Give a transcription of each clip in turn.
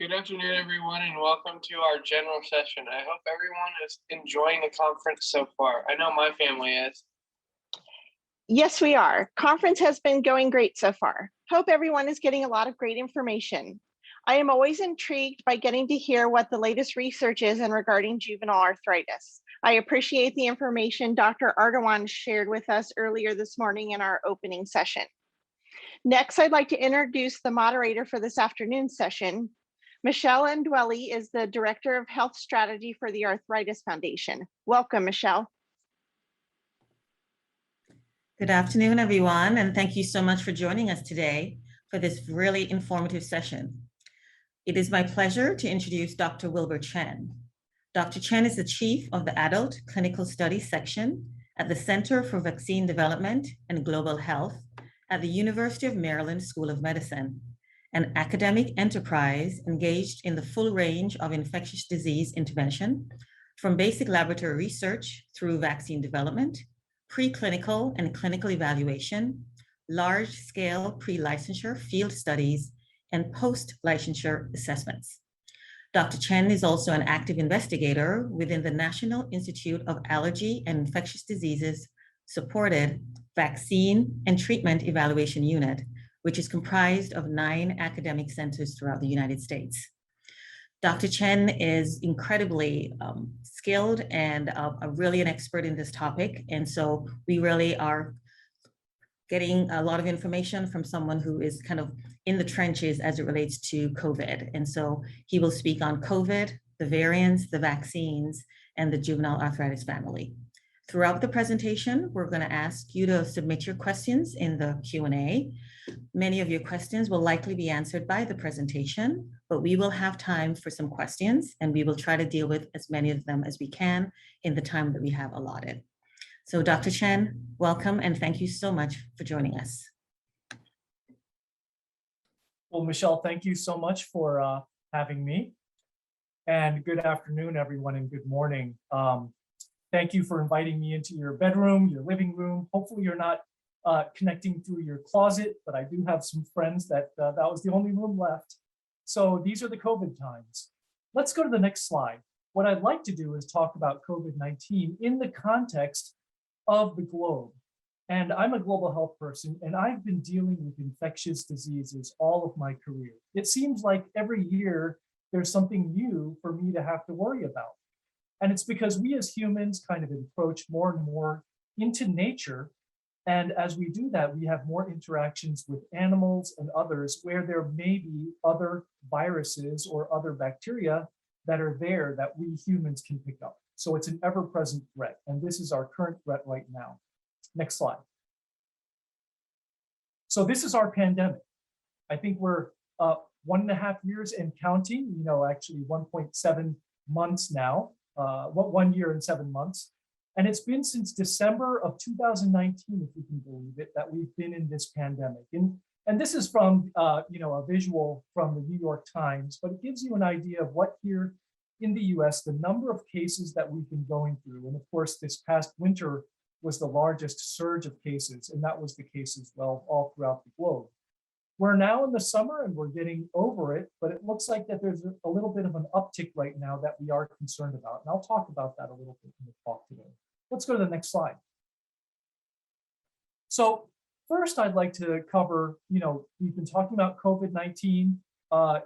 Good afternoon, everyone, and welcome to our general session. I hope everyone is enjoying the conference so far. I know my family is. Yes, we are. Conference has been going great so far. Hope everyone is getting a lot of great information. I am always intrigued by getting to hear what the latest research is in regarding juvenile arthritis. I appreciate the information Dr. Ardawan shared with us earlier this morning in our opening session. Next, I'd like to introduce the moderator for this afternoon's session. Michelle Ndweli is the Director of Health Strategy for the Arthritis Foundation. Welcome, Michelle. Good afternoon, everyone, and thank you so much for joining us today for this really informative session. It is my pleasure to introduce Dr. Wilbur Chen. Dr. Chen is the Chief of the Adult Clinical Studies Section at the Center for Vaccine Development and Global Health at the University of Maryland School of Medicine, an academic enterprise engaged in the full range of infectious disease intervention, from basic laboratory research through vaccine development, preclinical and clinical evaluation, large-scale pre-licensure field studies, and post-licensure assessments. Dr. Chen is also an active investigator within the National Institute of Allergy and Infectious Diseases supported Vaccine and Treatment Evaluation Unit, which is comprised of 9 academic centers throughout the United States. Dr. Chen is incredibly skilled and really an expert in this topic. And so we really are getting a lot of information from someone who is kind of in the trenches as it relates to COVID. And so he will speak on COVID, the variants, the vaccines, and the juvenile arthritis family. Throughout the presentation, we're going to ask you to submit your questions in the Q&A. Many of your questions will likely be answered by the presentation, but we will have time for some questions, and we will try to deal with as many of them as we can in the time that we have allotted. So Dr. Chen, welcome, and thank you so much for joining us. Well, Michelle, thank you so much for having me. And good afternoon, everyone, and good morning. Thank you for inviting me into your bedroom, your living room. Hopefully you're not connecting through your closet, but I do have some friends that that was the only room left. So these are the COVID times. Let's go to the next slide. What I'd like to do is talk about COVID-19 in the context of the globe. And I'm a global health person, and I've been dealing with infectious diseases all of my career. It seems like every year there's something new for me to have to worry about. And it's because we as humans kind of encroach more and more into nature. And as we do that, we have more interactions with animals and others where there may be other viruses or other bacteria that are there that we humans can pick up. So it's an ever-present threat. And this is our current threat right now. Next slide. So this is our pandemic. I think we're 1.5 years and counting, actually 1.7 months now. 1 year and 7 months. And it's been since December of 2019, if you can believe it, that we've been in this pandemic. And this is from, a visual from the New York Times, but it gives you an idea of what here in the US, the number of cases that we've been going through. And of course, this past winter was the largest surge of cases, and that was the case as well all throughout the globe. We're now in the summer and we're getting over it, but it looks like that there's a little bit of an uptick right now that we are concerned about. And I'll talk about that a little bit in the talk today. Let's go to the next slide. So first, I'd like to cover, we've been talking about COVID-19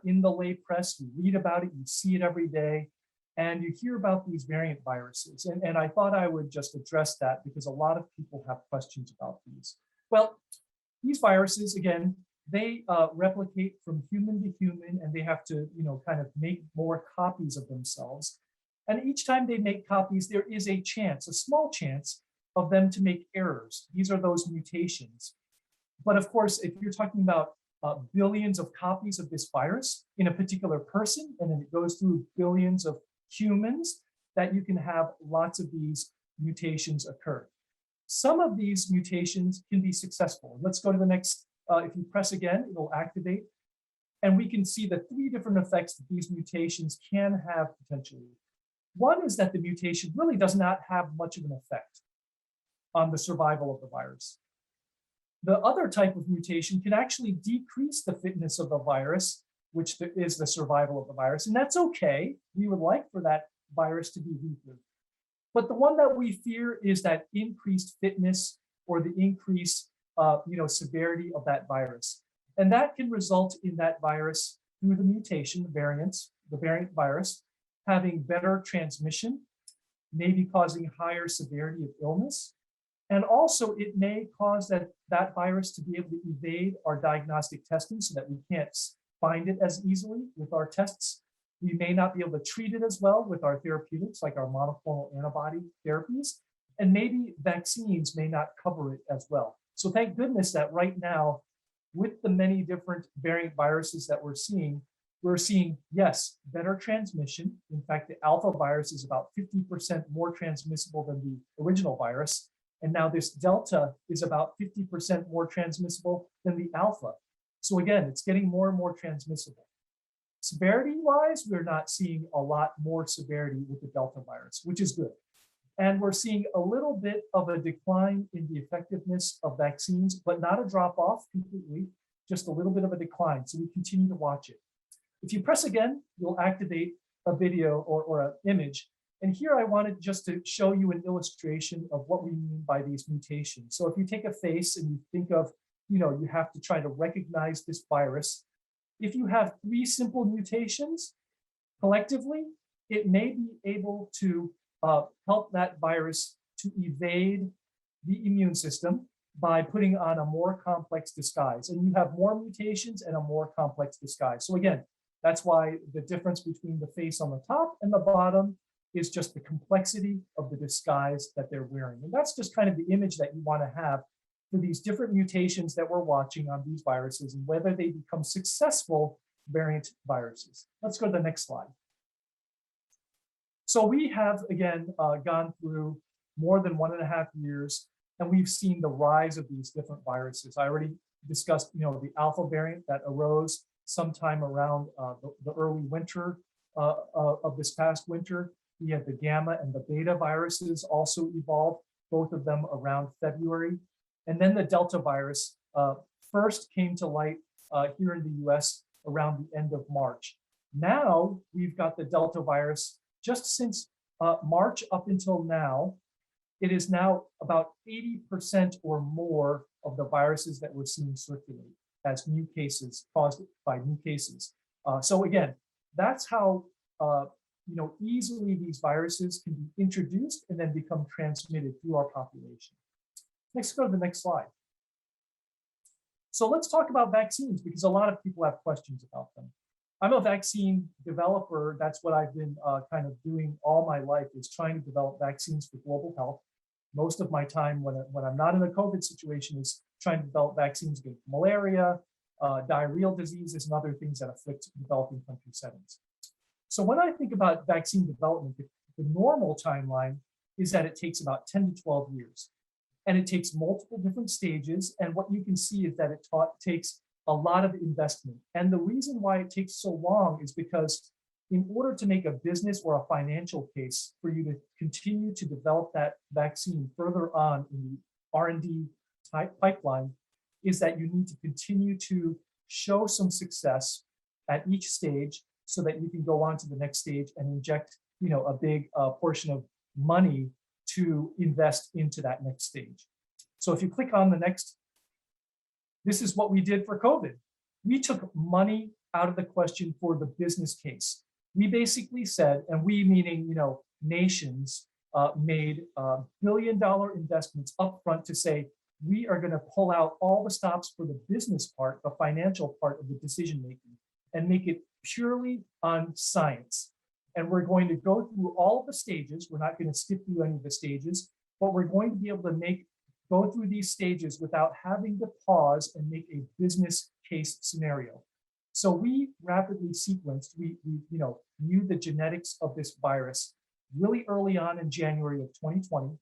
in the lay press. You read about it, you see it every day, and you hear about these variant viruses. And I thought I would just address that because a lot of people have questions about these. Well, these viruses, again, they replicate from human to human, and they have to, kind of make more copies of themselves. And each time they make copies, there is a chance, a small chance, of them to make errors. These are those mutations. But of course, if you're talking about billions of copies of this virus in a particular person, and then it goes through billions of humans, that you can have lots of these mutations occur. Some of these mutations can be successful. Let's go to the next. If you press again, it'll activate. And we can see the 3 different effects that these mutations can have potentially. One is that the mutation really does not have much of an effect on the survival of the virus. The other type of mutation can actually decrease the fitness of the virus which is the survival of the virus. And that's okay. We would like for that virus to be weaker. But the one that we fear is that increased fitness or the increased severity of that virus. And that can result in that virus through the mutation, the variant virus, having better transmission, maybe causing higher severity of illness. And also it may cause that virus to be able to evade our diagnostic testing so that we can't find it as easily with our tests. We may not be able to treat it as well with our therapeutics, like our monoclonal antibody therapies, and maybe vaccines may not cover it as well. So thank goodness that right now, with the many different variant viruses that we're seeing, yes, better transmission. In fact, the alpha virus is about 50% more transmissible than the original virus. And now this Delta is about 50% more transmissible than the alpha. So again, it's getting more and more transmissible. Severity-wise, we're not seeing a lot more severity with the Delta virus, which is good. And we're seeing a little bit of a decline in the effectiveness of vaccines, but not a drop-off completely, just a little bit of a decline. So we continue to watch it. If you press again, you'll activate a video or an image. And here I wanted just to show you an illustration of what we mean by these mutations. So if you take a face and you think of, you have to try to recognize this virus. If you have 3 simple mutations, collectively, it may be able to help that virus to evade the immune system by putting on a more complex disguise. And you have more mutations and a more complex disguise. So again, that's why the difference between the face on the top and the bottom is just the complexity of the disguise that they're wearing. And that's just kind of the image that you want to have for these different mutations that we're watching on these viruses and whether they become successful variant viruses. Let's go to the next slide. So we have, again, gone through more than 1.5 years, and we've seen the rise of these different viruses. I already discussed, the alpha variant that arose sometime around the early winter of this past winter. We had the gamma and the beta viruses also evolved, both of them around February. And then the Delta virus first came to light here in the US around the end of March. Now we've got the Delta virus just since March up until now. It is now about 80% or more of the viruses that we're seeing circulate as new cases caused by new cases. So again, that's how easily these viruses can be introduced and then become transmitted through our population. Let's go to the next slide. So let's talk about vaccines because a lot of people have questions about them. I'm a vaccine developer. That's what I've been kind of doing all my life, is trying to develop vaccines for global health. Most of my time when I'm not in a COVID situation is trying to develop vaccines against malaria, diarrheal diseases, and other things that afflict developing country settings. So when I think about vaccine development, the normal timeline is that it takes about 10 to 12 years. And it takes multiple different stages. And what you can see is that it takes a lot of investment. And the reason why it takes so long is because in order to make a business or a financial case for you to continue to develop that vaccine further on in the R&D type pipeline, is that you need to continue to show some success at each stage so that you can go on to the next stage and inject a big portion of money to invest into that next stage. So if you click on the next, this is what we did for COVID. We took money out of the question for the business case. We basically said, and we meaning, nations made billion-dollar investments upfront to say, we are going to pull out all the stops for the business part, the financial part of the decision-making, and make it purely on science. And we're going to go through all of the stages. We're not going to skip through any of the stages, but we're going to be able to go through these stages without having to pause and make a business case scenario. So we rapidly sequenced, we knew the genetics of this virus really early on in January of 2020,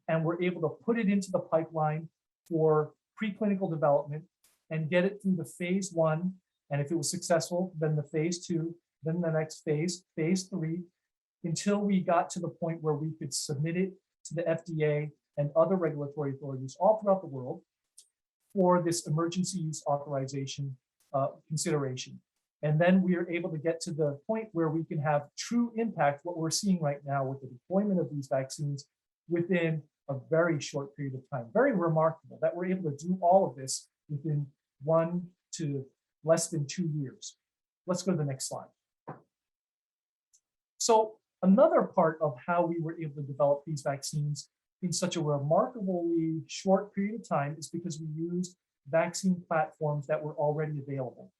and we're able to put it into the pipeline for preclinical development and get it through the phase 1. And if it was successful, then the phase 2, then the next phase, phase 3, until we got to the point where we could submit it to the FDA and other regulatory authorities all throughout the world for this emergency use authorization consideration. And then we are able to get to the point where we can have true impact, what we're seeing right now with the deployment of these vaccines within a very short period of time. Very remarkable that we're able to do all of this within 1 to less than 2 years. Let's go to the next slide. So another part of how we were able to develop these vaccines in such a remarkably short period of time is because we used vaccine platforms that were already available.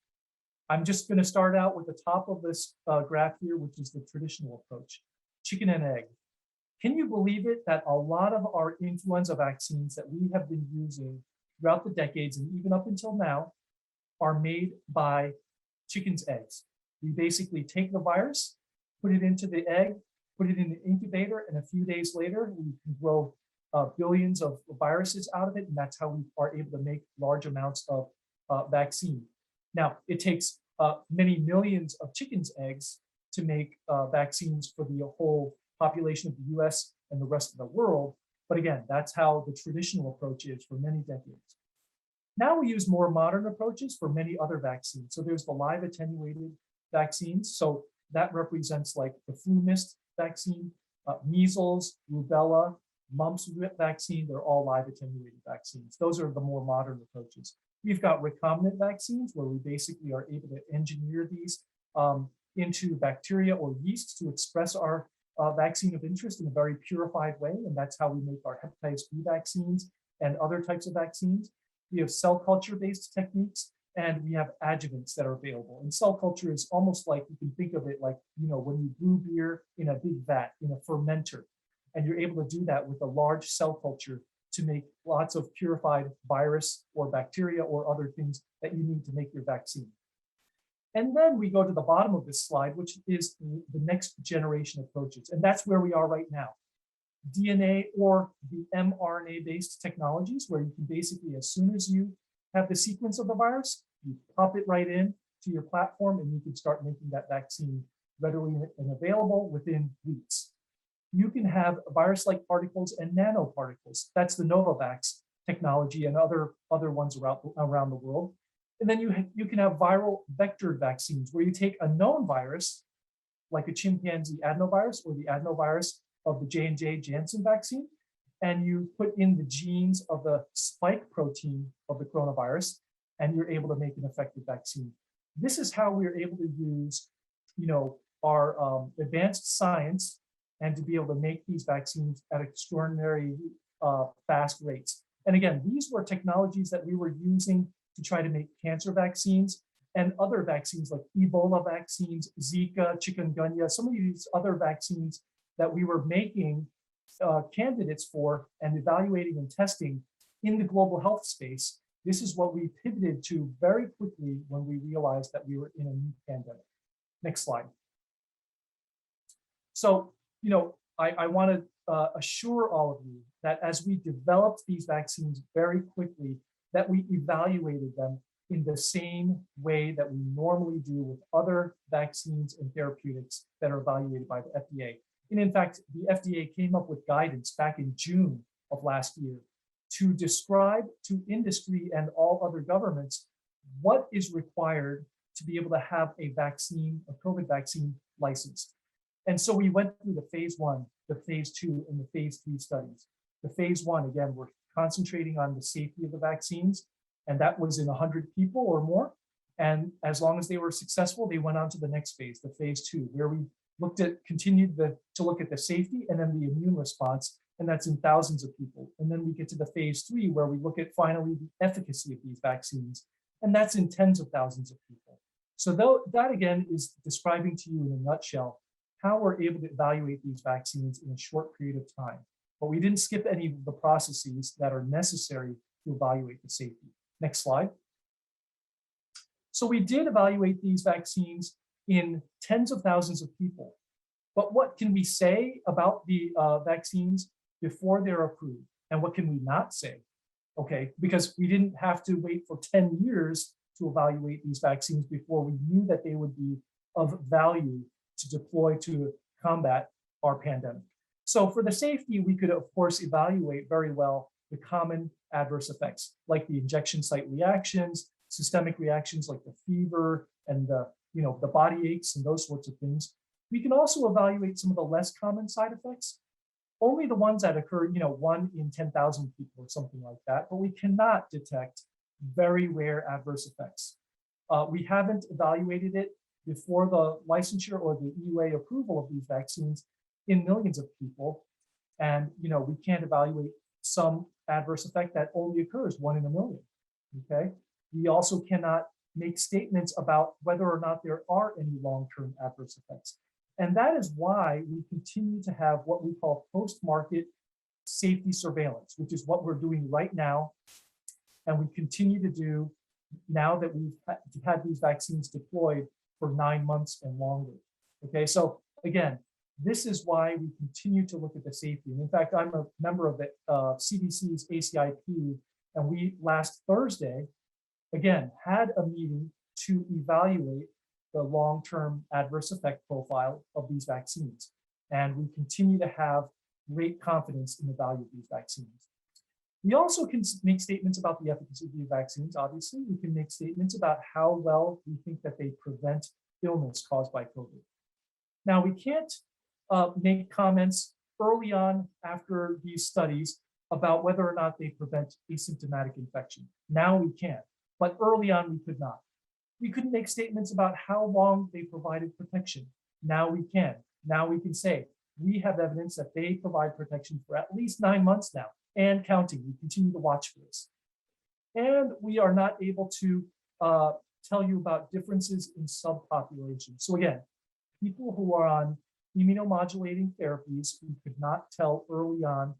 I'm just going to start out with the top of this graph here, which is the traditional approach, chicken and egg. Can you believe it that a lot of our influenza vaccines that we have been using throughout the decades and even up until now are made by chicken's eggs? We basically take the virus, put it into the egg, put it in the incubator, and a few days later, we can grow billions of viruses out of it, and that's how we are able to make large amounts of vaccine. Now, it takes many millions of chicken's eggs to make vaccines for the whole population of the US and the rest of the world. But again, that's how the traditional approach is for many decades. Now we use more modern approaches for many other vaccines. So there's the live attenuated vaccines. So that represents like the flu mist vaccine, measles, rubella, mumps vaccine, they're all live attenuated vaccines. Those are the more modern approaches. We've got recombinant vaccines where we basically are able to engineer these into bacteria or yeast to express our vaccine of interest in a very purified way. And that's how we make our hepatitis B vaccines and other types of vaccines. We have cell culture based techniques, and we have adjuvants that are available. And cell culture is almost like, you can think of it like, you know, when you brew beer in a big vat, in a fermenter, and you're able to do that with a large cell culture to make lots of purified virus or bacteria or other things that you need to make your vaccine. And then we go to the bottom of this slide, which is the next generation approaches. And that's where we are right now. DNA or the mRNA-based technologies, where you can basically, as soon as you have the sequence of the virus, you pop it right in to your platform and you can start making that vaccine readily and available within weeks. You can have virus-like particles and nanoparticles. That's the Novavax technology and other ones around the world. And then you can have viral vectored vaccines where you take a known virus, like a chimpanzee adenovirus or the adenovirus of the J&J Janssen vaccine, and you put in the genes of the spike protein of the coronavirus, and you're able to make an effective vaccine. This is how we're able to use, you know, our advanced science and to be able to make these vaccines at extraordinary fast rates. And again, these were technologies that we were using to try to make cancer vaccines and other vaccines like Ebola vaccines, Zika, chikungunya, some of these other vaccines that we were making candidates for and evaluating and testing in the global health space. This is what we pivoted to very quickly when we realized that we were in a new pandemic. Next slide. So, you know, I want to assure all of you that as we developed these vaccines very quickly, that we evaluated them in the same way that we normally do with other vaccines and therapeutics that are evaluated by the FDA. And in fact, the FDA came up with guidance back in June of last year to describe to industry and all other governments what is required to be able to have a vaccine, a COVID vaccine licensed. And so we went through the phase 1, the phase 2, and the phase 3 studies. The phase 1, again, we're concentrating on the safety of the vaccines, and that was in 100 people or more. And as long as they were successful, they went on to the next phase, the phase 2, where we continued to look at the safety and then the immune response, and that's in thousands of people. And then we get to the phase 3, where we look at finally the efficacy of these vaccines, and that's in tens of thousands of people. So that again is describing to you in a nutshell how we're able to evaluate these vaccines in a short period of time. But we didn't skip any of the processes that are necessary to evaluate the safety. Next slide. So we did evaluate these vaccines in tens of thousands of people. But what can we say about the vaccines before they're approved? And what can we not say? Okay, because we didn't have to wait for 10 years to evaluate these vaccines before we knew that they would be of value to deploy to combat our pandemic. So for the safety, we could, of course, evaluate very well the common adverse effects, like the injection site reactions, systemic reactions like the fever and the the body aches and those sorts of things. We can also evaluate some of the less common side effects, only the ones that occur, 1 in 10,000 people or something like that, but we cannot detect very rare adverse effects. We haven't evaluated it before the licensure or the EUA approval of these vaccines in millions of people. And, we can't evaluate some adverse effect that only occurs 1 in a million, okay? We also cannot make statements about whether or not there are any long-term adverse effects. And that is why we continue to have what we call post-market safety surveillance, which is what we're doing right now. And we continue to do now that we've had these vaccines deployed for 9 months and longer. Okay, so again, this is why we continue to look at the safety. And in fact, I'm a member of the CDC's ACIP, and we last Thursday, again, had a meeting to evaluate the long-term adverse effect profile of these vaccines. And we continue to have great confidence in the value of these vaccines. We also can make statements about the efficacy of these vaccines. Obviously, we can make statements about how well we think that they prevent illness caused by COVID. Now, we can't make comments early on after these studies about whether or not they prevent asymptomatic infection. Now we can, but early on we could not. We couldn't make statements about how long they provided protection. Now we can. Now we can say, we have evidence that they provide protection for at least 9 months now and counting. We continue to watch for this. And we are not able to tell you about differences in subpopulations. So again, people who are on immunomodulating therapies, we could not tell early on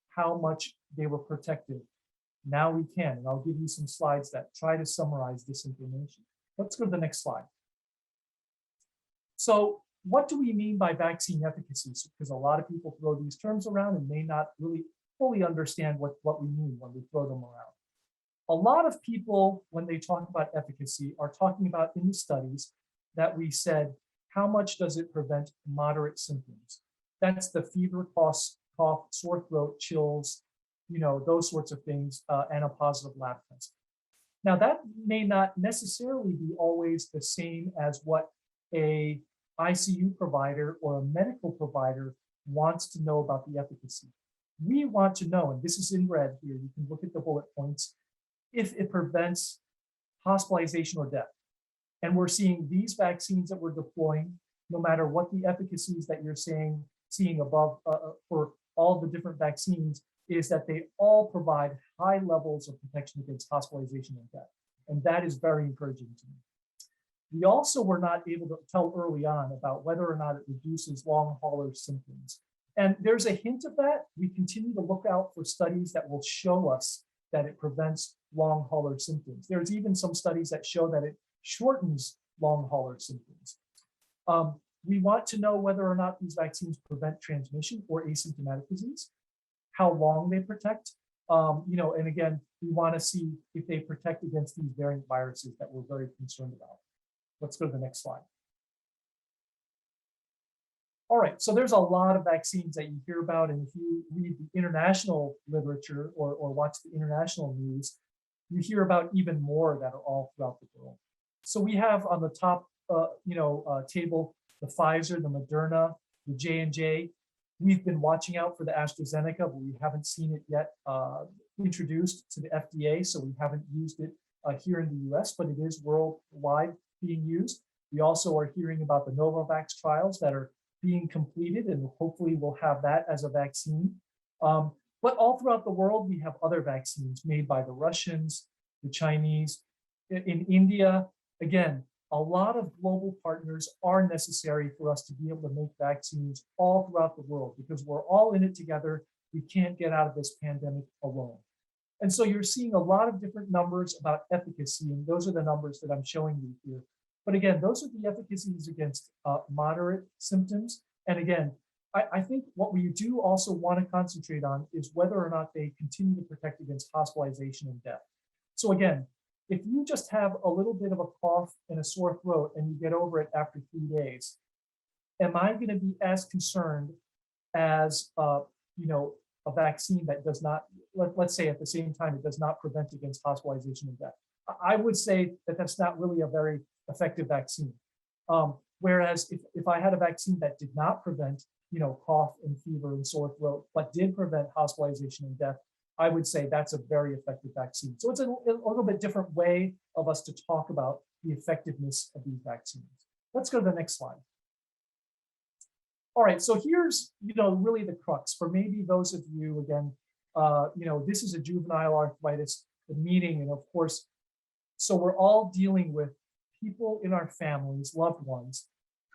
how much they were protected. Now we can, and I'll give you some slides that try to summarize this information. Let's go to the next slide. So what do we mean by vaccine efficacy? Because a lot of people throw these terms around and may not really fully understand what we mean when we throw them around. A lot of people, when they talk about efficacy, are talking about in the studies that we said, how much does it prevent moderate symptoms? That's the fever, cough, sore throat, chills, those sorts of things, and a positive lab test. Now, that may not necessarily be always the same as what a ICU provider or a medical provider wants to know about the efficacy. We want to know, and this is in red here, you can look at the bullet points, if it prevents hospitalization or death. And we're seeing these vaccines that we're deploying, no matter what the efficacies that you're seeing above for all the different vaccines, is that they all provide high levels of protection against hospitalization and death. And that is very encouraging to me. We also were not able to tell early on about whether or not it reduces long hauler symptoms. And there's a hint of that. We continue to look out for studies that will show us that it prevents long hauler symptoms. There's even some studies that show that it shortens long hauler symptoms. We want to know whether or not these vaccines prevent transmission or asymptomatic disease, how long they protect, and again, we want to see if they protect against these variant viruses that we're very concerned about. Let's go to the next slide. All right, so there's a lot of vaccines that you hear about, and if you read the international literature or watch the international news, you hear about even more that are all throughout the world. So we have on the top, table, the Pfizer, the Moderna, the J&J. We've been watching out for the AstraZeneca, but we haven't seen it yet introduced to the FDA, so we haven't used it here in the US, but it is worldwide being used. We also are hearing about the Novavax trials that are being completed, and hopefully we'll have that as a vaccine. But all throughout the world, we have other vaccines made by the Russians, the Chinese. In India, again, a lot of global partners are necessary for us to be able to make vaccines all throughout the world, because we're all in it together. We can't get out of this pandemic alone. And so you're seeing a lot of different numbers about efficacy, and those are the numbers that I'm showing you here. But again, those are the efficacies against moderate symptoms. And again, I think what we do also want to concentrate on is whether or not they continue to protect against hospitalization and death. So again, if you just have a little bit of a cough and a sore throat and you get over it after 3 days, am I going to be as concerned as a vaccine that does not, let's say at the same time, it does not prevent against hospitalization and death? I would say that that's not really a very effective vaccine. Whereas if I had a vaccine that did not prevent, cough and fever and sore throat, but did prevent hospitalization and death, I would say that's a very effective vaccine. So it's a little bit different way of us to talk about the effectiveness of these vaccines. Let's go to the next slide. All right, so here's, really the crux for maybe those of you, again, this is a juvenile arthritis meeting. And of course, so we're all dealing with people in our families, loved ones,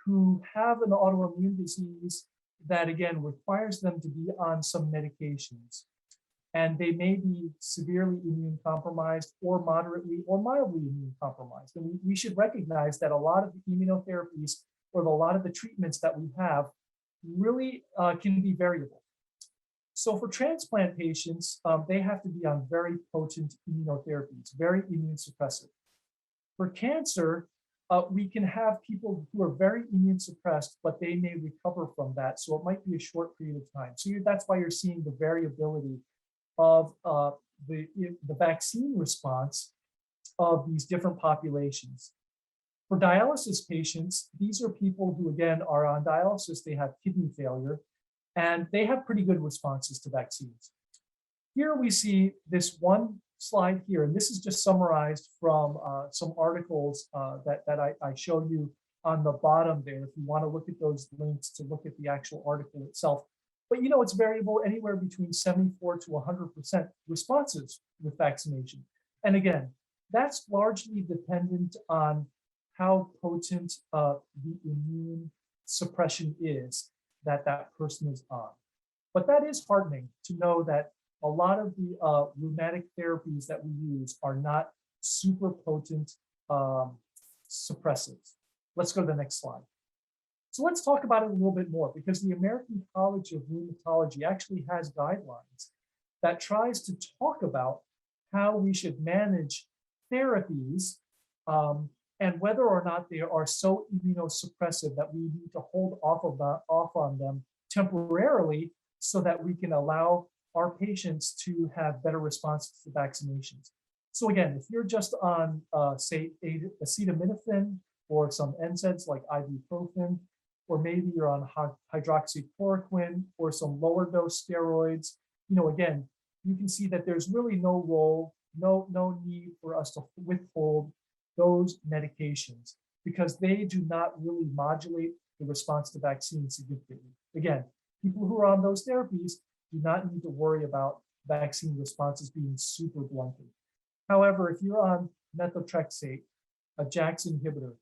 who have an autoimmune disease that, again, requires them to be on some medications. And they may be severely immune compromised or moderately or mildly immune compromised. And we should recognize that a lot of the immunotherapies or a lot of the treatments that we have really can be variable. So for transplant patients, they have to be on very potent immunotherapies, very immune suppressive. For cancer, we can have people who are very immune suppressed, but they may recover from that. So it might be a short period of time. So that's why you're seeing the variability of the vaccine response of these different populations. For dialysis patients, these are people who, again, are on dialysis, they have kidney failure, and they have pretty good responses to vaccines. Here we see this one slide here, and this is just summarized from some articles that I show you on the bottom there, if you want to look at those links to look at the actual article itself. But it's variable anywhere between 74 to 100% responses with vaccination. And again, that's largely dependent on how potent the immune suppression is that person is on. But that is heartening to know that a lot of the rheumatic therapies that we use are not super potent suppressives. Let's go to the next slide. So let's talk about it a little bit more, because the American College of Rheumatology actually has guidelines that tries to talk about how we should manage therapies and whether or not they are so immunosuppressive that we need to hold off on them temporarily so that we can allow our patients to have better responses to vaccinations. So again, if you're just on, say, acetaminophen or some NSAIDs like ibuprofen, or maybe you're on hydroxychloroquine or some lower dose steroids, again, you can see that there's really no role, no need for us to withhold those medications because they do not really modulate the response to vaccines significantly. Again, people who are on those therapies do not need to worry about vaccine responses being super blunted. However, if you're on methotrexate, a JAK inhibitor,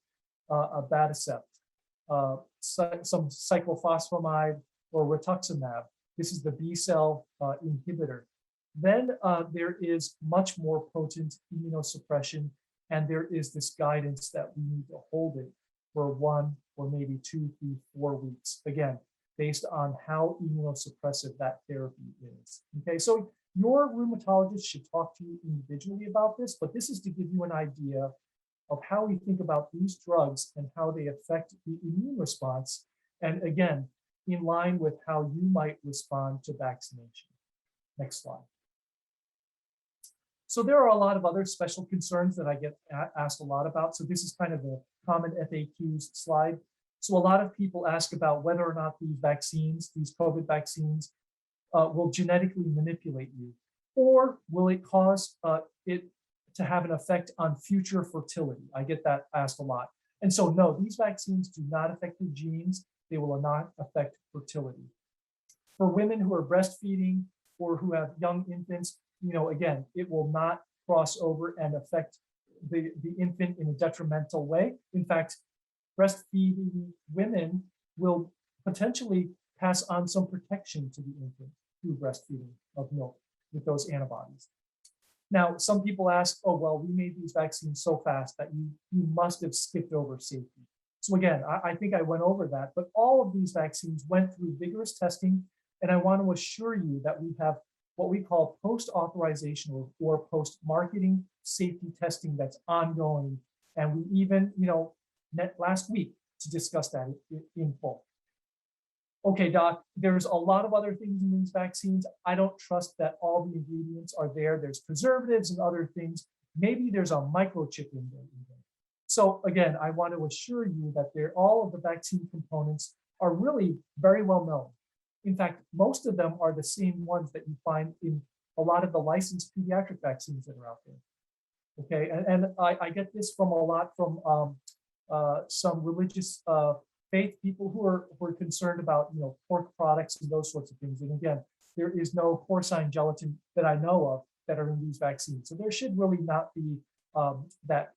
a Batacept, some cyclophosphamide or rituximab, this is the B-cell inhibitor, then there is much more potent immunosuppression, and there is this guidance that we need to hold it for 1 or maybe 2, 3, 4 weeks, again, based on how immunosuppressive that therapy is. Okay, so your rheumatologist should talk to you individually about this, but this is to give you an idea of how we think about these drugs and how they affect the immune response. And again, in line with how you might respond to vaccination. Next slide. So there are a lot of other special concerns that I get asked a lot about. So this is kind of a common FAQs slide. So a lot of people ask about whether or not these vaccines, these COVID vaccines, will genetically manipulate you, or will it cause it to have an effect on future fertility? I get that asked a lot. And so no, these vaccines do not affect the genes. They will not affect fertility. For women who are breastfeeding or who have young infants, again, it will not cross over and affect the infant in a detrimental way. In fact, breastfeeding women will potentially pass on some protection to the infant through breastfeeding of milk with those antibodies. Now, some people ask, oh, well, we made these vaccines so fast that you must have skipped over safety. So again, I think I went over that, but all of these vaccines went through vigorous testing, and I want to assure you that we have what we call post-authorization or post-marketing safety testing that's ongoing. And we even, met last week to discuss that in full. Okay, doc, there's a lot of other things in these vaccines. I don't trust that all the ingredients are there. There's preservatives and other things. Maybe there's a microchip in there even. So again, I want to assure you that all of the vaccine components are really very well known. In fact, most of them are the same ones that you find in a lot of the licensed pediatric vaccines that are out there. Okay, and I get this from a lot from some religious faith people who are concerned about pork products and those sorts of things. And again, there is no porcine gelatin that I know of that are in these vaccines. So there should really not be that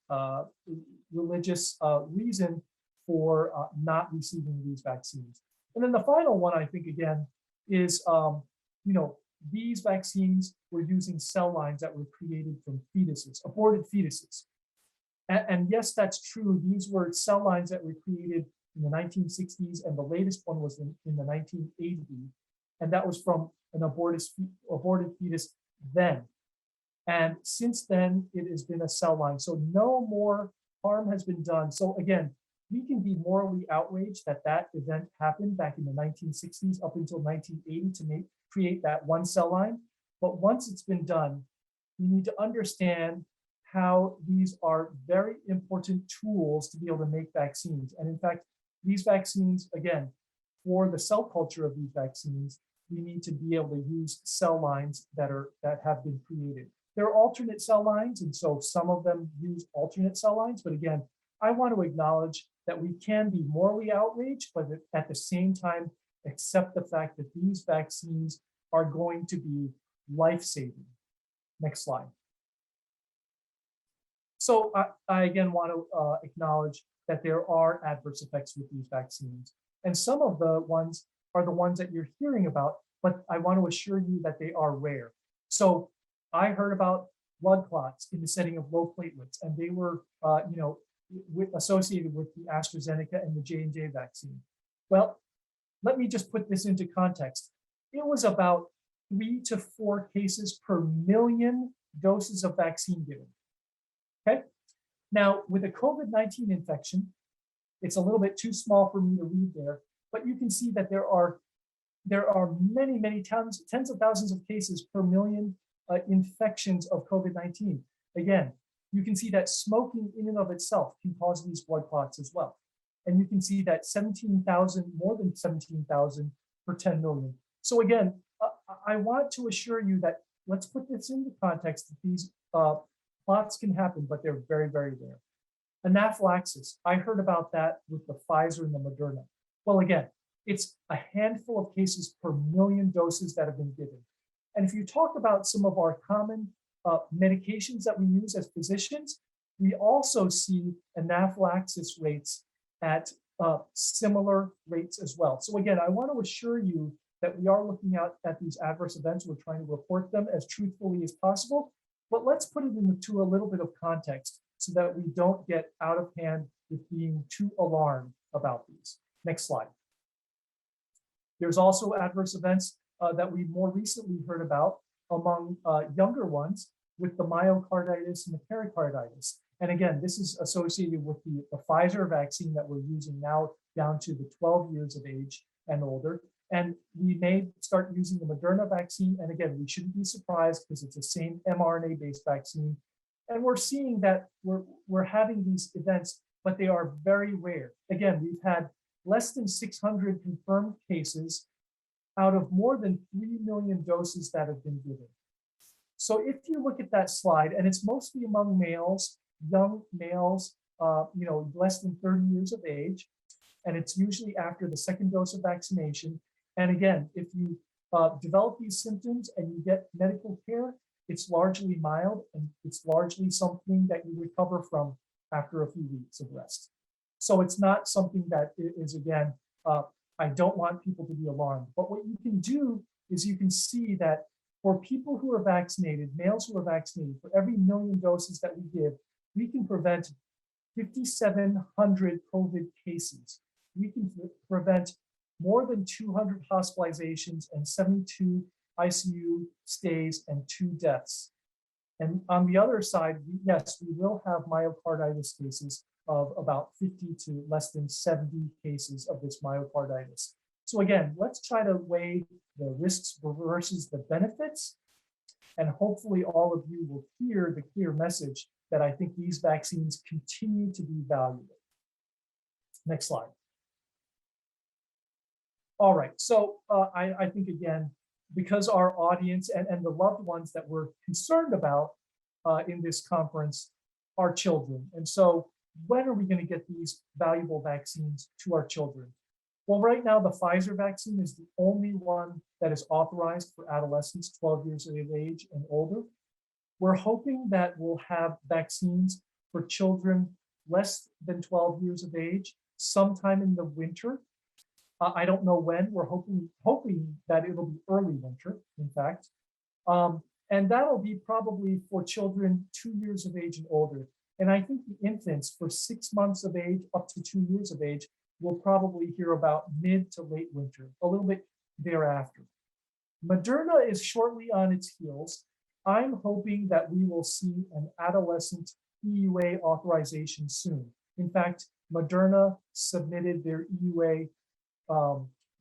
religious reason for not receiving these vaccines. And then the final one, I think, again, is these vaccines were using cell lines that were created from fetuses, aborted fetuses. And yes, that's true. These were cell lines that were created in the 1960s, and the latest one was in the 1980s. And that was from an aborted fetus then. And since then, it has been a cell line. So no more harm has been done. So again, we can be morally outraged that that event happened back in the 1960s up until 1980 to create that one cell line. But once it's been done, we need to understand how these are very important tools to be able to make vaccines. And in fact, these vaccines, again, for the cell culture of these vaccines, we need to be able to use cell lines that have been created. There are alternate cell lines, and so some of them use alternate cell lines. But again, I want to acknowledge that we can be morally outraged, but at the same time, accept the fact that these vaccines are going to be life-saving. Next slide. So I again want to acknowledge that there are adverse effects with these vaccines. And some of the ones are the ones that you're hearing about, but I want to assure you that they are rare. So I heard about blood clots in the setting of low platelets, and they were associated with the AstraZeneca and the J&J vaccine. Well, let me just put this into context. It was about 3 to 4 cases per million doses of vaccine given. Okay. Now, with a COVID-19 infection, it's a little bit too small for me to read there, but you can see that there are many tens of thousands of cases per million infections of COVID-19. Again, you can see that smoking in and of itself can cause these blood clots as well. And you can see that more than 17,000 per 10 million. So again, I want to assure you that let's put this into context that these clots can happen, but they're very, very rare. Anaphylaxis, I heard about that with the Pfizer and the Moderna. Well, again, it's a handful of cases per million doses that have been given. And if you talk about some of our common medications that we use as physicians, we also see anaphylaxis rates at similar rates as well. So again, I want to assure you that we are looking at these adverse events. We're trying to report them as truthfully as possible, but let's put it into a little bit of context so that we don't get out of hand with being too alarmed about these. Next slide. There's also adverse events that we more recently heard about among younger ones with the myocarditis and the pericarditis. And again, this is associated with the Pfizer vaccine that we're using now down to the 12 years of age and older. And we may start using the Moderna vaccine. And again, we shouldn't be surprised because it's the same mRNA-based vaccine. And we're seeing that we're having these events, but they are very rare. Again, we've had less than 600 confirmed cases out of more than 3 million doses that have been given. So if you look at that slide, and it's mostly among males, young males, less than 30 years of age, and it's usually after the second dose of vaccination. And again, if you develop these symptoms and you get medical care, it's largely mild and it's largely something that you recover from after a few weeks of rest. So it's not something that is, again, I don't want people to be alarmed. But what you can do is you can see that for people who are vaccinated, males who are vaccinated, for every million doses that we give, we can prevent 5,700 COVID cases. We can prevent more than 200 hospitalizations and 72 ICU stays and 2 deaths. And on the other side, yes, we will have myocarditis cases of about 50 to less than 70 cases of this myocarditis. So again, let's try to weigh the risks versus the benefits. And hopefully all of you will hear the clear message that I think these vaccines continue to be valuable. Next slide. All right, so I think again, because our audience and the loved ones that we're concerned about in this conference are children. And so when are we going to get these valuable vaccines to our children? Well, right now, the Pfizer vaccine is the only one that is authorized for adolescents 12 years of age and older. We're hoping that we'll have vaccines for children less than 12 years of age sometime in the winter. I don't know when. We're hoping that it'll be early winter, in fact. And that'll be probably for children 2 years of age and older. And I think the infants for 6 months of age up to 2 years of age will probably hear about mid to late winter, a little bit thereafter. Moderna is shortly on its heels. I'm hoping that we will see an adolescent EUA authorization soon. In fact, Moderna submitted their EUA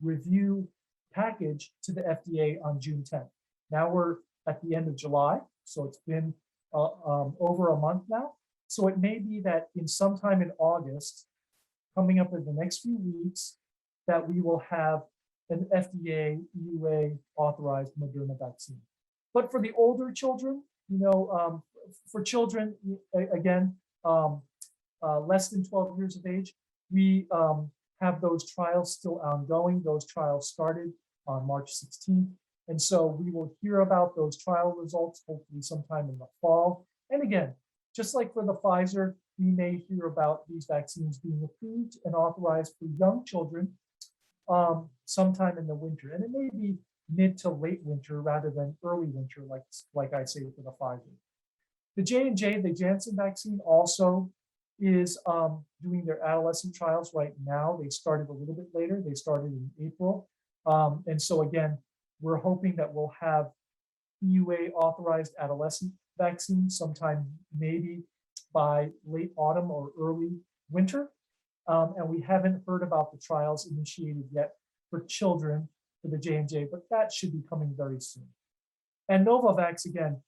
review package to the FDA on June 10th. Now we're at the end of July, so it's been over a month now. So it may be that in sometime in August, coming up in the next few weeks, that we will have an FDA EUA authorized Moderna vaccine. But for the older children, for children, again, less than 12 years of age, we have those trials still ongoing. Those trials started on March 16th. And so we will hear about those trial results hopefully sometime in the fall. And again, just like for the Pfizer, we may hear about these vaccines being approved and authorized for young children sometime in the winter. And it may be mid to late winter rather than early winter, like I say for the Pfizer. The J&J, the Janssen vaccine, also is doing their adolescent trials right now. They started a little bit later. They started in April. And so again, we're hoping that we'll have EUA authorized adolescent vaccine sometime maybe by late autumn or early winter. And we haven't heard about the trials initiated yet for children for the J&J, but that should be coming very soon. And Novavax, again,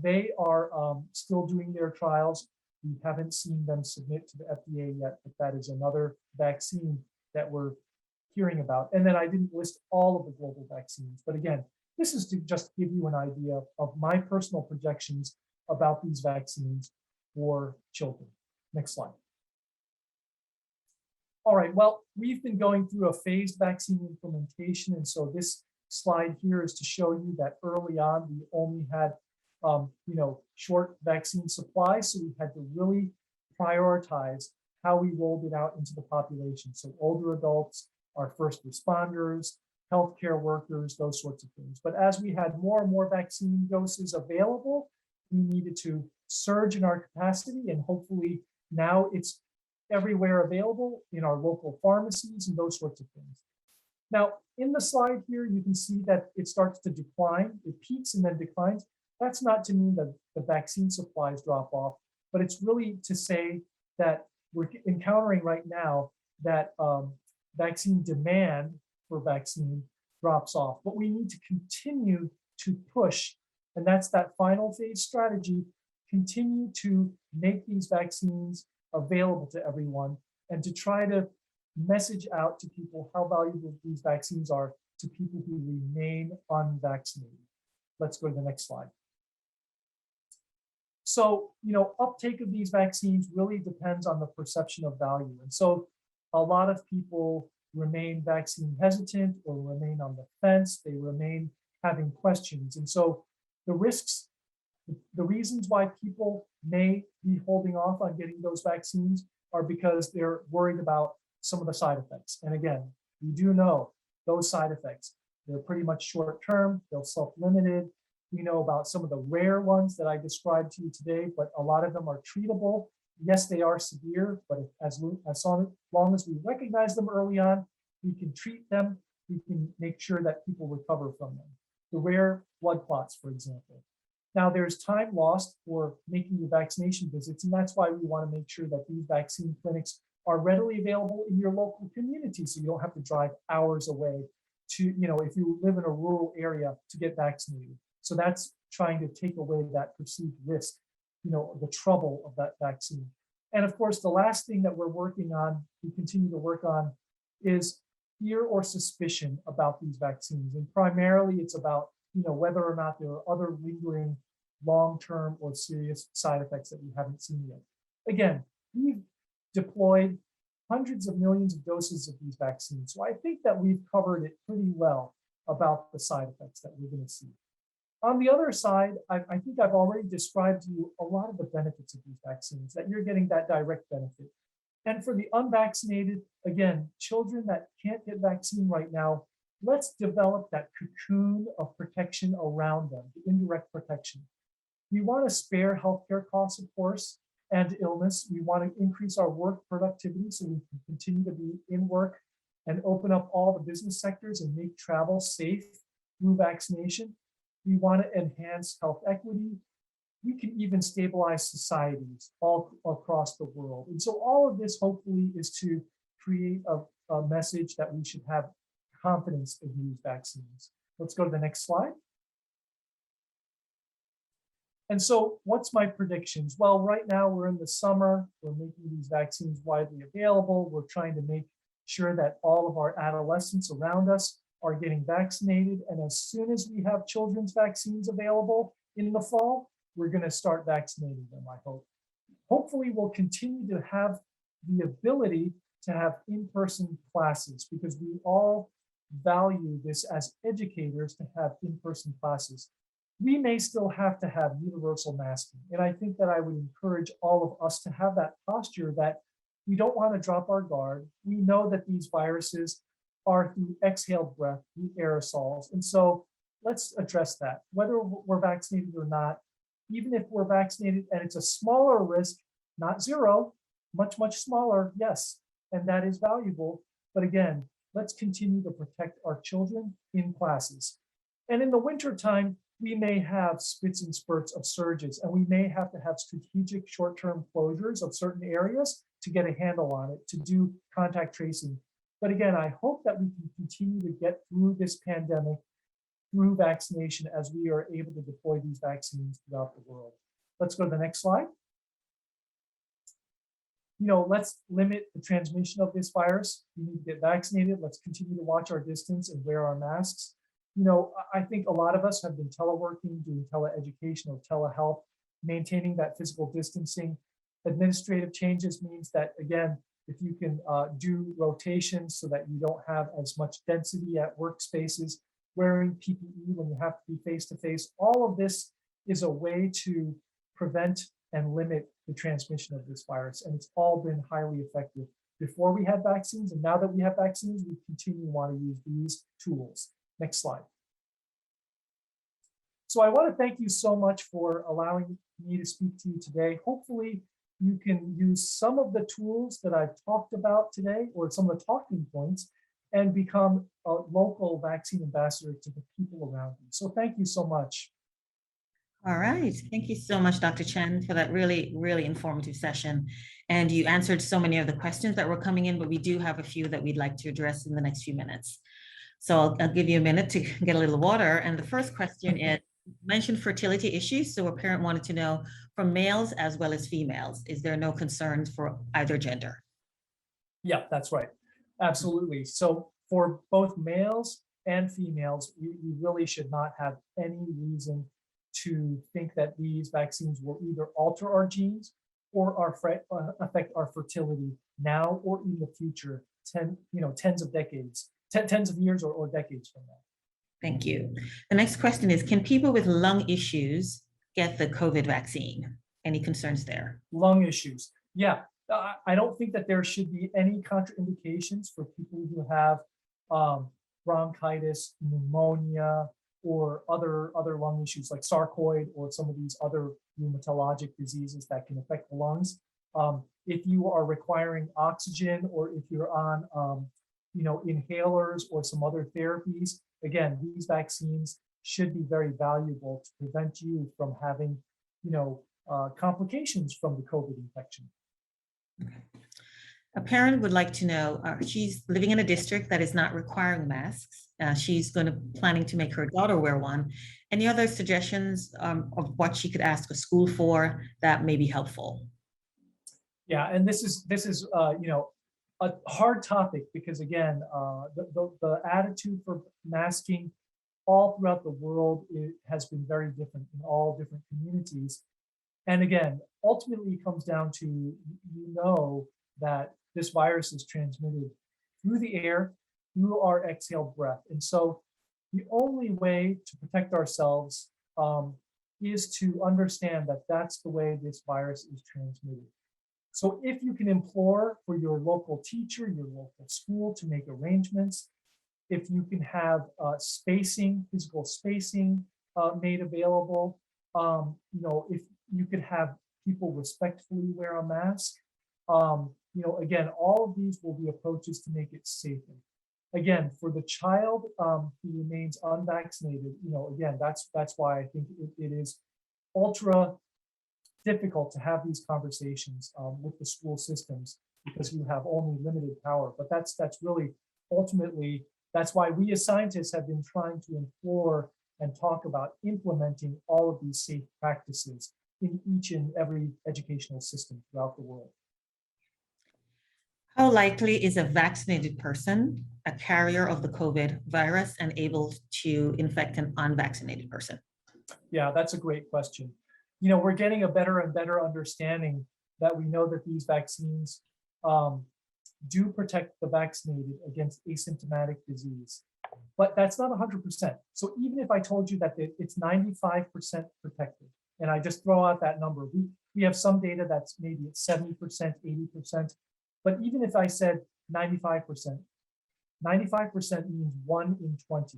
they are still doing their trials. We haven't seen them submit to the FDA yet, but that is another vaccine that we're hearing about. And then I didn't list all of the global vaccines, but again, this is to just give you an idea of my personal projections about these vaccines for children. Next slide. All right, well, we've been going through a phased vaccine implementation. And so this slide here is to show you that early on, we only had short vaccine supply. So we had to really prioritize how we rolled it out into the population. So older adults, our first responders, healthcare workers, those sorts of things. But as we had more and more vaccine doses available, we needed to surge in our capacity, and hopefully now it's everywhere available in our local pharmacies and those sorts of things. Now, in the slide here, you can see that it starts to decline. It peaks and then declines. That's not to mean that the vaccine supplies drop off, but it's really to say that we're encountering right now that vaccine demand for vaccine drops off. But we need to continue to push, and that's that final phase strategy, continue to make these vaccines available to everyone and to try to message out to people how valuable these vaccines are to people who remain unvaccinated. Let's go to the next slide. So, uptake of these vaccines really depends on the perception of value. And so a lot of people remain vaccine hesitant or remain on the fence. They remain having questions. And so the risks, the reasons why people may be holding off on getting those vaccines are because they're worried about some of the side effects. And again, we do know those side effects. They're pretty much short-term, they're self-limited. We know about some of the rare ones that I described to you today, but a lot of them are treatable. Yes, they are severe, but as long as we recognize them early on, we can treat them. We can make sure that people recover from them. The rare blood clots, for example. Now, there's time lost for making your vaccination visits, and that's why we want to make sure that these vaccine clinics are readily available in your local community, so you don't have to drive hours away to, if you live in a rural area, to get vaccinated. So that's trying to take away that perceived risk the trouble of that vaccine. And of course, the last thing that we're working on, we continue to work on, is fear or suspicion about these vaccines. And primarily it's about, whether or not there are other lingering long-term or serious side effects that we haven't seen yet. Again, we've deployed hundreds of millions of doses of these vaccines. So I think that we've covered it pretty well about the side effects that we're going to see. On the other side, I think I've already described to you a lot of the benefits of these vaccines, that you're getting that direct benefit. And for the unvaccinated, again, children that can't get vaccine right now, let's develop that cocoon of protection around them, the indirect protection. We want to spare healthcare costs, of course, and illness. We want to increase our work productivity so we can continue to be in work and open up all the business sectors and make travel safe through vaccination. We want to enhance health equity. We can even stabilize societies all across the world. And so all of this hopefully is to create a message that we should have confidence in these vaccines. Let's go to the next slide. And so what's my predictions? Well, right now we're in the summer. We're making these vaccines widely available. We're trying to make sure that all of our adolescents around us are getting vaccinated. And as soon as we have children's vaccines available in the fall, we're going to start vaccinating them, I hope. Hopefully, we'll continue to have the ability to have in-person classes because we all value this as educators to have in-person classes. We may still have to have universal masking. And I think that I would encourage all of us to have that posture that we don't want to drop our guard. We know that these viruses are through exhaled breath, through aerosols. And so let's address that. Whether we're vaccinated or not, even if we're vaccinated and it's a smaller risk, not zero, much, much smaller, yes, and that is valuable. But again, let's continue to protect our children in classes. And in the wintertime, we may have spits and spurts of surges, and we may have to have strategic short-term closures of certain areas to get a handle on it, to do contact tracing. But again, I hope that we can continue to get through this pandemic through vaccination as we are able to deploy these vaccines throughout the world. Let's go to the next slide. Let's limit the transmission of this virus. We need to get vaccinated. Let's continue to watch our distance and wear our masks. I think a lot of us have been teleworking, doing teleeducation or telehealth, maintaining that physical distancing. Administrative changes means that, again, if you can do rotations so that you don't have as much density at workspaces, wearing PPE when you have to be face-to-face, all of this is a way to prevent and limit the transmission of this virus. And it's all been highly effective before we had vaccines. And now that we have vaccines, we continue to want to use these tools. Next slide. So I want to thank you so much for allowing me to speak to you today. Hopefully, you can use some of the tools that I've talked about today or some of the talking points and become a local vaccine ambassador to the people around you. So thank you so much. All right. Thank you so much, Dr. Chen, for that really, really informative session. And you answered so many of the questions that were coming in, but we do have a few that we'd like to address in the next few minutes. So I'll give you a minute to get a little water. And the first question is, you mentioned fertility issues. So a parent wanted to know from males as well as females, is there no concerns for either gender? Yeah, that's right. Absolutely. So for both males and females, we really should not have any reason to think that these vaccines will either alter our genes or affect our fertility now or in the future, tens of decades, tens of years or decades from now. Thank you. The next question is, can people with lung issues get the COVID vaccine? Any concerns there? Lung issues. Yeah, I don't think that there should be any contraindications for people who have bronchitis, pneumonia, or other lung issues like sarcoid or some of these other rheumatologic diseases that can affect the lungs. If you are requiring oxygen or if you're on inhalers or some other therapies, again, these vaccines should be very valuable to prevent you from having complications from the COVID infection. Okay. A parent would like to know, she's living in a district that is not requiring masks. She's planning to make her daughter wear one. Any other suggestions of what she could ask a school for that may be helpful? Yeah, and this is a hard topic because again, the attitude for masking all throughout the world has been very different in all different communities. And again, ultimately it comes down to, that this virus is transmitted through the air, through our exhaled breath. And so the only way to protect ourselves is to understand that that's the way this virus is transmitted. So if you can implore for your local teacher, your local school to make arrangements, if you can have physical spacing made available, if you could have people respectfully wear a mask, again, all of these will be approaches to make it safer. Again, for the child who remains unvaccinated, again, that's why I think it is ultra difficult to have these conversations with the school systems because you have only limited power. But that's really ultimately, that's why we as scientists have been trying to implore and talk about implementing all of these safe practices in each and every educational system throughout the world. How likely is a vaccinated person a carrier of the COVID virus and able to infect an unvaccinated person? Yeah, that's a great question. We're getting a better and better understanding that we know that these vaccines do protect the vaccinated against asymptomatic disease, but that's not 100%. So even if I told you that it's 95% protected, and I just throw out that number, we have some data that's maybe at 70%, 80%, but even if I said 95%, 95% means 1 in 20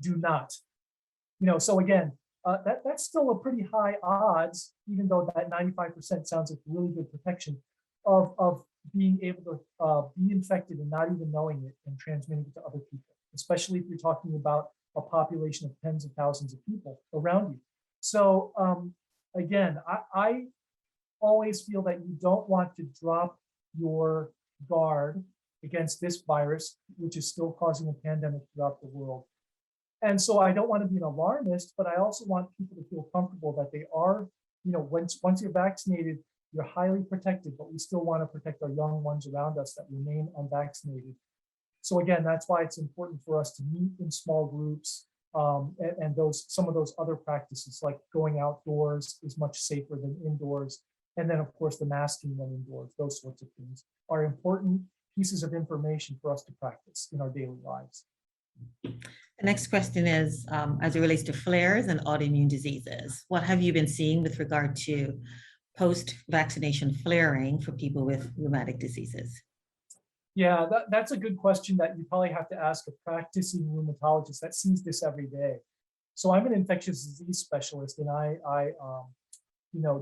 do not. So again, that's still a pretty high odds, even though that 95% sounds like really good protection of being able to be infected and not even knowing it and transmitting it to other people, especially if you're talking about a population of tens of thousands of people around you. So again, I always feel that you don't want to drop your guard against this virus, which is still causing a pandemic throughout the world. And so I don't want to be an alarmist, but I also want people to feel comfortable that they are, once you're vaccinated, you're highly protected, but we still want to protect our young ones around us that remain unvaccinated. So again, that's why it's important for us to meet in small groups, and some of those other practices like going outdoors is much safer than indoors. And then of course the masking when indoors, those sorts of things are important pieces of information for us to practice in our daily lives. The next question is, as it relates to flares and autoimmune diseases, what have you been seeing with regard to post-vaccination flaring for people with rheumatic diseases? Yeah, that's a good question that you probably have to ask a practicing rheumatologist that sees this every day. So I'm an infectious disease specialist, and I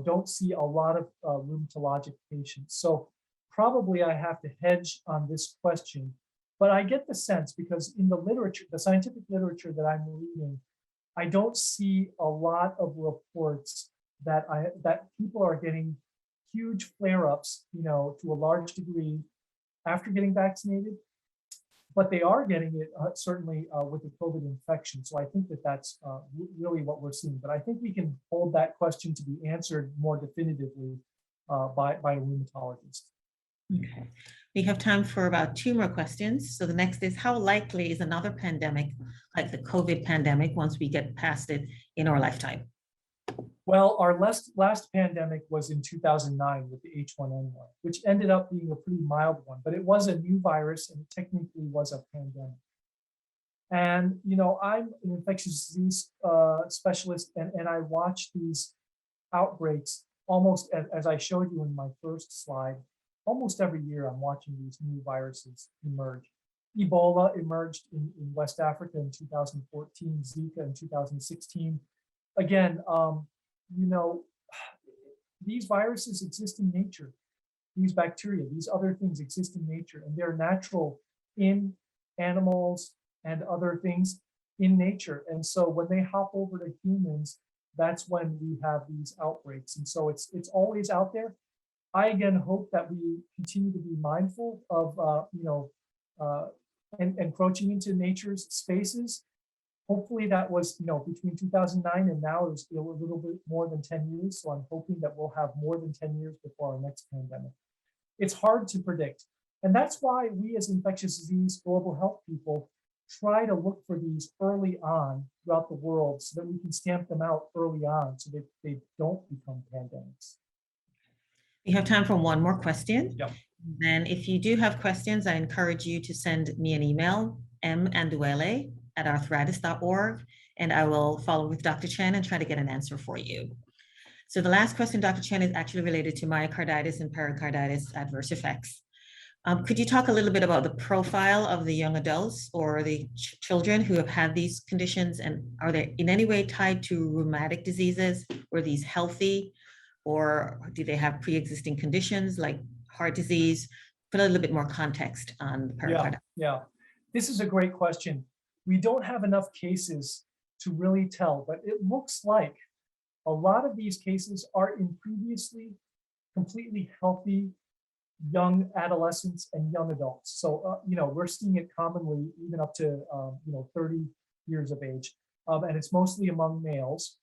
don't see a lot of rheumatologic patients. So probably I have to hedge on this question. But I get the sense because in the literature, the scientific literature that I'm reading, I don't see a lot of reports that people are getting huge flare-ups, to a large degree after getting vaccinated, but they are getting it certainly with the COVID infection. So I think that's really what we're seeing. But I think we can hold that question to be answered more definitively by a rheumatologist. Okay. We have time for about 2 more questions. So the next is, how likely is another pandemic like the COVID pandemic once we get past it in our lifetime? Well, our last pandemic was in 2009 with the H1N1, which ended up being a pretty mild one, but it was a new virus and it technically was a pandemic. And, I'm an infectious disease specialist, and I watch these outbreaks almost as I showed you in my first slide. Almost every year, I'm watching these new viruses emerge. Ebola emerged in West Africa in 2014, Zika in 2016. Again, these viruses exist in nature. These bacteria, these other things exist in nature, and they're natural in animals and other things in nature. And so when they hop over to humans, that's when we have these outbreaks. And so it's always out there. I again hope that we continue to be mindful of encroaching into nature's spaces, Hopefully that was, between 2009 and now is a little bit more than 10 years. So I'm hoping that we'll have more than 10 years before our next pandemic. It's hard to predict. And that's why we as infectious disease global health people try to look for these early on throughout the world so that we can stamp them out early on so that they don't become pandemics. We have time for one more question. Yep. Then if you do have questions, I encourage you to send me an email, manduele@arthritis.org, and I will follow with Dr. Chen and try to get an answer for you. So the last question, Dr. Chen, is actually related to myocarditis and pericarditis adverse effects. Could you talk a little bit about the profile of the young adults or the children who have had these conditions, and are they in any way tied to rheumatic diseases? Were these healthy, or do they have pre-existing conditions like heart disease? Put a little bit more context on the pericarditis. Yeah. This is a great question. We don't have enough cases to really tell, but it looks like a lot of these cases are in previously completely healthy young adolescents and young adults. So, we're seeing it commonly even up to, 30 years of age. And it's mostly among males.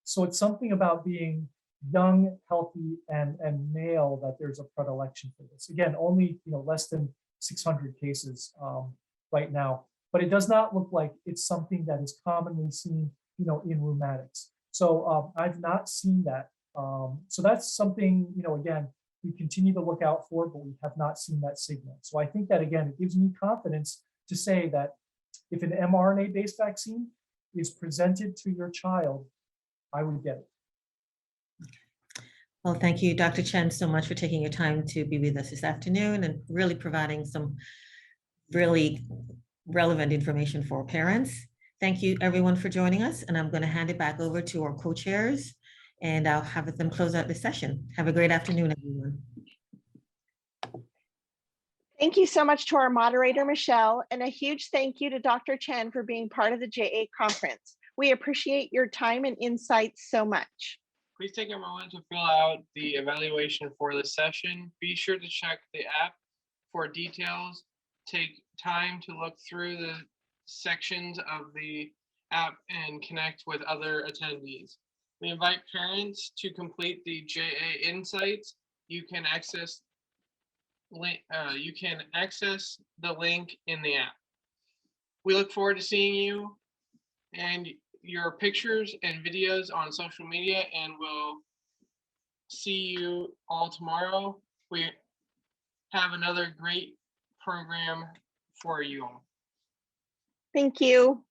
So it's something about being young, healthy, and male that there's a predilection for this. Again, only, less than 600 cases right now, but it does not look like it's something that is commonly seen, in rheumatics. So I've not seen that. So that's something, again, we continue to look out for, but we have not seen that signal. So I think that, again, it gives me confidence to say that if an mRNA-based vaccine is presented to your child, I would get it. Well, thank you, Dr. Chen, so much for taking your time to be with us this afternoon and really providing some really relevant information for parents. Thank you, everyone, for joining us. And I'm going to hand it back over to our co-chairs, and I'll have them close out the session. Have a great afternoon, everyone. Thank you so much to our moderator, Michelle, and a huge thank you to Dr. Chen for being part of the JA conference. We appreciate your time and insights so much. Please take a moment to fill out the evaluation for the session. Be sure to check the app for details. Take time to look through the sections of the app and connect with other attendees. We invite parents to complete the JA Insights. You can access the link in the app. We look forward to seeing you and your pictures and videos on social media, and we'll see you all tomorrow. We have another great program for you all. Thank you.